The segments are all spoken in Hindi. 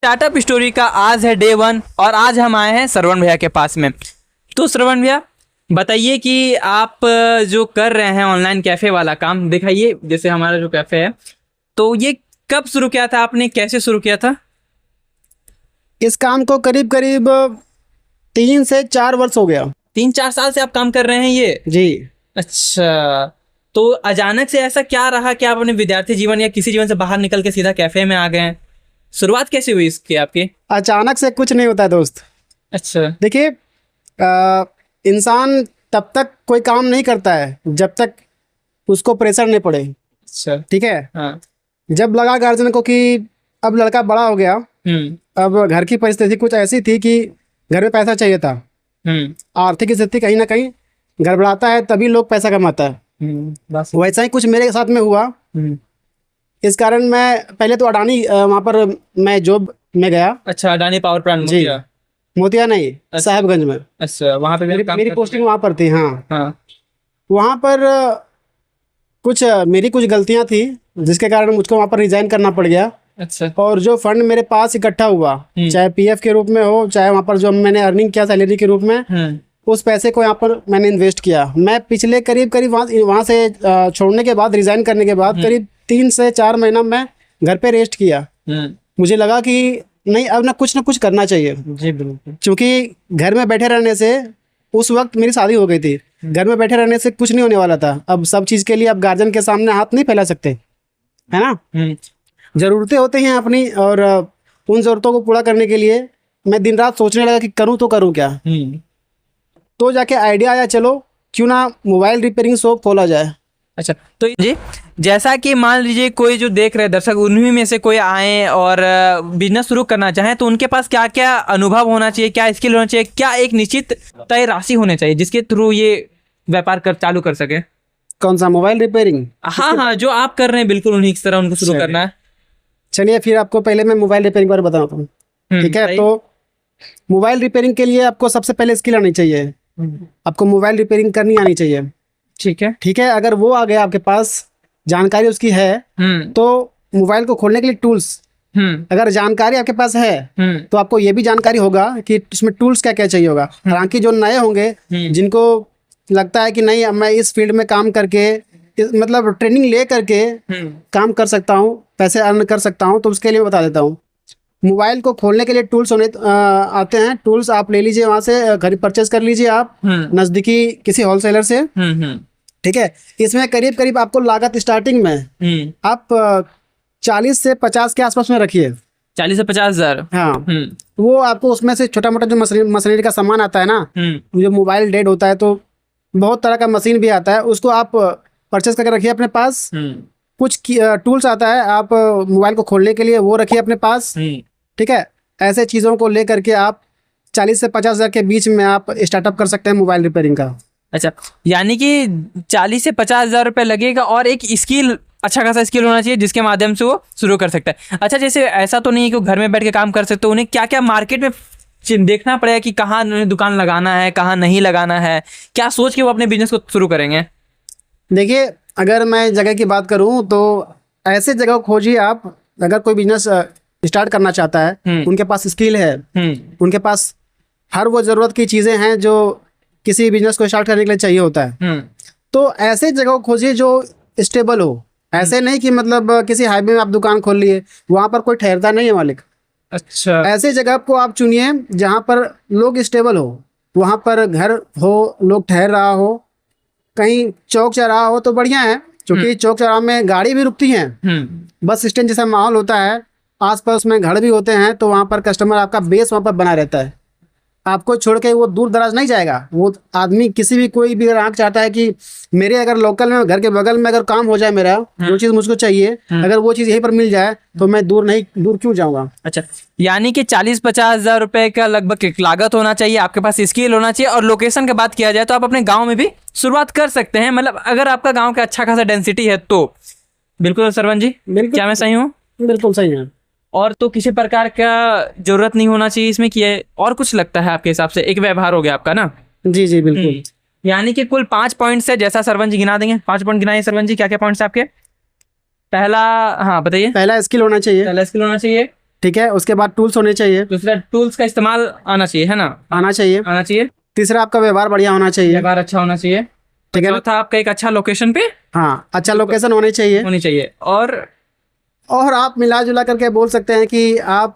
स्टार्टअप स्टोरी का आज है डे 1 और आज हम आए हैं श्रवण भैया के पास में। तो श्रवण भैया बताइए कि आप जो कर रहे हैं ऑनलाइन कैफ़े वाला काम, दिखाइए जैसे हमारा जो कैफ़े है, तो ये कब शुरू किया था आपने, कैसे शुरू किया था? इस काम को करीब करीब 3 से 4 वर्ष हो गया। 3-4 साल से आप काम कर रहे हैं ये? जी। अच्छा, तो अचानक से ऐसा क्या रहा कि आप अपने विद्यार्थी जीवन या किसी जीवन से बाहर निकल के सीधा कैफ़े में आ गए हैं? शुरुआत कैसे हुई इसकी आपकी? अचानक से कुछ नहीं होता है दोस्त। अच्छा। देखिए, इंसान तब तक कोई काम नहीं करता है जब तक उसको प्रेशर नहीं पड़े। अच्छा। ठीक है। हाँ। जब लगा गार्जियन को कि अब लड़का बड़ा हो गया, अब घर की परिस्थिति कुछ ऐसी थी कि घर में पैसा चाहिए था, आर्थिक स्थिति कहीं ना कहीं गड़बड़ाता है तभी लोग पैसा कमाता है। वैसा ही कुछ मेरे साथ में हुआ। इस कारण मैं पहले तो अडानी वहाँ पर मैं जॉब में गया। अच्छा, अडानी पावर प्लांट जी, मोतिया नहीं, अच्छा। साहिबगंज में। अच्छा, वहाँ पे मेरी पोस्टिंग वहाँ पर थी। हाँ। हाँ। वहाँ पर कुछ मेरी कुछ गलतियाँ थी जिसके कारण मुझको वहाँ पर रिजाइन करना पड़ गया। अच्छा। और जो फंड मेरे पास इकट्ठा हुआ, चाहे पीएफ के रूप में हो, चाहे वहाँ पर जो मैंने अर्निंग किया सैलरी के रूप में, उस पैसे को यहाँ पर मैंने इन्वेस्ट किया। मैं पिछले करीब वहाँ से छोड़ने के बाद, रिजाइन करने के बाद करीब 3 से 4 महीना मैं घर पे रेस्ट किया। मुझे लगा कि नहीं, अब ना कुछ करना चाहिए। जी बिल्कुल। क्योंकि घर में बैठे रहने से, उस वक्त मेरी शादी हो गई थी, घर में बैठे रहने से कुछ नहीं होने वाला था। अब सब चीज़ के लिए अब गार्जियन के सामने हाथ नहीं फैला सकते, है ना। ज़रूरतें होती हैं अपनी, और उन ज़रूरतों को पूरा करने के लिए मैं दिन रात सोचने लगा कि करूँ तो करूँ क्या। तो जाके आइडिया आया, चलो क्यों ना मोबाइल रिपेयरिंग शॉप खोला जाए। अच्छा, तो जी जैसा कि मान लीजिए कोई जो देख रहे दर्शक, उन्हीं में से कोई आए और बिजनेस शुरू करना चाहें, तो उनके पास क्या क्या अनुभव होना चाहिए, क्या स्किल होना चाहिए, क्या एक निश्चित तय राशि होनी चाहिए जिसके थ्रू ये व्यापार चालू कर सके? कौन सा, मोबाइल रिपेयरिंग? हाँ, जो आप कर रहे हैं बिल्कुल उन्हीं की तरह उनको शुरू करना है। चलिए फिर आपको पहले मैं मोबाइल रिपेयरिंग बारे बताता हूँ। ठीक है। तो मोबाइल रिपेयरिंग के लिए आपको सबसे पहले स्किल आनी चाहिए। आपको मोबाइल रिपेयरिंग करनी आनी चाहिए। ठीक है। ठीक है। अगर वो आ गया, आपके पास जानकारी उसकी है, तो मोबाइल को खोलने के लिए टूल्स, अगर जानकारी आपके पास है तो आपको ये भी जानकारी होगा कि इसमें टूल्स क्या क्या चाहिए होगा। हालांकि जो नए होंगे, जिनको लगता है कि नहीं मैं इस फील्ड में काम करके, मतलब ट्रेनिंग ले करके काम कर सकता हूँ, पैसे अर्न कर सकता हूँ, तो उसके लिए बता देता हूँ। मोबाइल को खोलने के लिए टूल्स आते हैं। टूल्स आप ले लीजिए, वहाँ से खरीद परचेज कर लीजिए आप नज़दीकी किसी होलसेलर से। ठीक है। इसमें करीब करीब आपको लागत स्टार्टिंग में आप 40 से 50 के आसपास में रखिए। 40 से 50 हज़ार। हाँ। वो आपको उसमें से छोटा मोटा जो मशीनरी का सामान आता है ना, जो मोबाइल डेड होता है तो बहुत तरह का मशीन भी आता है, उसको आप परचेज करके रखिए अपने पास। कुछ टूल्स आता है आप मोबाइल को खोलने के लिए, वो रखिए अपने पास। ठीक है। ऐसे चीज़ों को ले करके आप 40 से 50 हज़ार के बीच में आप स्टार्टअप कर सकते हैं मोबाइल रिपेयरिंग का। अच्छा, यानी कि 40 से 50 हज़ार रुपये लगेगा और एक स्किल, अच्छा खासा स्किल होना चाहिए जिसके माध्यम से वो शुरू कर सकता है। अच्छा, जैसे ऐसा तो नहीं है कि वो घर में बैठ के काम कर सकते, उन्हें क्या क्या मार्केट में देखना पड़ेगा कि कहाँ उन्हें दुकान लगाना है, कहाँ नहीं लगाना है, क्या सोच के वो अपने बिजनेस को शुरू करेंगे? देखिए, अगर मैं जगह की बात करूं तो ऐसे जगह खोजिए आप, अगर कोई बिजनेस स्टार्ट करना चाहता है, उनके पास स्किल है, उनके पास हर वो ज़रूरत की चीज़ें हैं जो किसी बिजनेस को स्टार्ट करने के लिए चाहिए होता है, तो ऐसे जगह खोजिए जो स्टेबल हो। ऐसे नहीं कि मतलब किसी हाईवे में आप दुकान खोल लिए, वहाँ पर कोई ठहरता नहीं है मालिक। अच्छा। ऐसे जगह को आप चुनिए जहाँ पर लोग स्टेबल हो, वहाँ पर घर हो, लोग ठहर रहा हो, कहीं चौक चौराहा हो तो बढ़िया है, क्योंकि चौक चौराहा में गाड़ी भी रुकती हैं, बस स्टैंड जैसा माहौल होता है, आसपास में घर भी होते हैं, तो वहाँ पर कस्टमर, आपका बेस वहाँ पर बना रहता है। आपको छोड़ के वो दूर दराज नहीं जाएगा। वो आदमी, किसी भी कोई भी ग्राहक चाहता है कि मेरे अगर लोकल में, घर के बगल में अगर काम हो जाए, मेरा जो चीज़ मुझको चाहिए, अगर वो चीज़ यहीं पर मिल जाए तो मैं दूर क्यों जाऊँगा। अच्छा, यानी कि 40-50 हज़ार रुपये का लगभग लागत होना चाहिए, आपके पास स्किल होना चाहिए, और लोकेशन की बात किया जाए तो आप अपने गाँव में भी शुरुआत कर सकते हैं, मतलब अगर आपका गाँव का अच्छा खासा डेंसिटी है तो। बिल्कुल श्रवण जी, बिल्कुल, क्या मैं सही हूँ? बिल्कुल सही है। और तो किसी प्रकार का जरूरत नहीं होना चाहिए इसमें कि और कुछ लगता है आपके हिसाब से? एक व्यवहार हो गया आपका ना? जी जी बिल्कुल। यानी कि कुल 5 पॉइंट्स है, जैसा सरवन जी गिना देंगे। 5 पॉइंट गिनाइए सरवन जी, क्या क्या पॉइंट्स है आपके? पहला, हाँ बताइए। पहला स्किल होना चाहिए। पहला स्किल होना चाहिए। ठीक है, उसके बाद टूल्स होने चाहिए, दूसरा टूल्स का इस्तेमाल आना चाहिए, है ना, आना चाहिए। आना चाहिए। तीसरा आपका व्यवहार बढ़िया होना चाहिए, व्यवहार अच्छा होना चाहिए। ठीक है ना। चौथा आपका एक अच्छा लोकेशन पे हाँ, अच्छा लोकेशन होनी चाहिए। होनी चाहिए। और आप मिला जुला करके बोल सकते हैं कि आप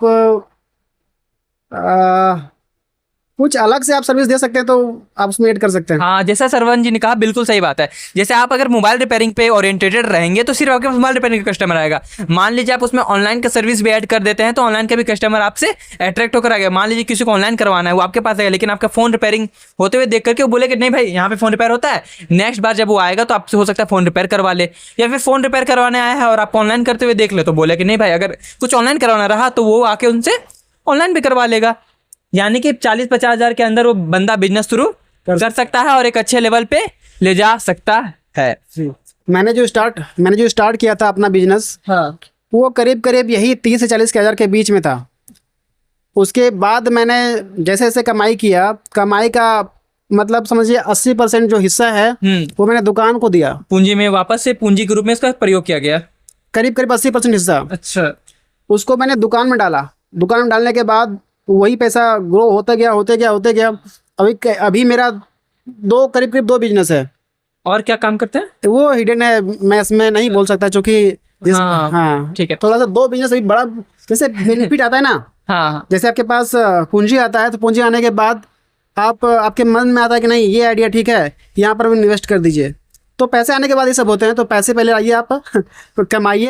कुछ अलग से आप सर्विस दे सकते हैं तो आप उसमें ऐड कर सकते हैं। हाँ, जैसा सरवन जी ने कहा बिल्कुल सही बात है। जैसे आप अगर मोबाइल रिपेयरिंग पे ओरिएंटेटेड रहेंगे तो सिर्फ आपके पास मोबाइल रिपेयरिंग का कस्टमर आएगा। मान लीजिए आप उसमें ऑनलाइन का सर्विस भी ऐड कर देते हैं तो ऑनलाइन का भी कस्टमर आपसे अट्रैक्ट होकर आएगा। मान लीजिए किसी को ऑनलाइन करवाना है, वो आपके पास आएगा, लेकिन आपका फोन रिपेयरिंग होते हुए देख करके वो बोले कि नहीं भाई यहाँ पे फोन रिपेयर होता है, नेक्स्ट बार जब वो आएगा तो आपसे हो सकता है फोन रिपेयर करवा ले। या फिर फोन रिपेयर करवाने आया है और आप ऑनलाइन करते हुए देख ले तो बोले कि नहीं भाई अगर कुछ ऑनलाइन करवाना रहा तो वो आके उनसे ऑनलाइन भी करवा लेगा। यानी कि 40-50 हज़ार के अंदर वो बंदा बिजनेस शुरू कर सकता है और एक अच्छे लेवल पे ले जा सकता है। मैंने जो स्टार्ट किया था अपना बिजनेस, हाँ, वो करीब करीब यही 30 से 40 हज़ार के बीच में था। उसके बाद मैंने जैसे जैसे कमाई किया, कमाई का मतलब समझिए 80% जो हिस्सा है वो मैंने दुकान को दिया। पूंजी में वापस से पूंजी के रूप में इसका प्रयोग किया गया। करीब करीब 80% हिस्सा अच्छा, उसको मैंने दुकान में डाला। दुकान में डालने के बाद वही पैसा ग्रो होते गया। अभी मेरा करीब करीब 2 बिजनेस है। और क्या काम करते हैं वो हिडन है, मैं इसमें नहीं बोल सकता क्योंकि हाँ, ठीक है। थोड़ा सा 2 बिजनेस अभी बड़ा जैसे बेनिफिट आता है ना। हाँ, जैसे आपके पास पूंजी आता है तो पूंजी आने के बाद आपके मन में आता है कि नहीं ये आइडिया ठीक है, यहाँ पर इन्वेस्ट कर दीजिए। तो पैसे आने के बाद ये सब होते हैं। तो पैसे पहले आइए आप कमाइए।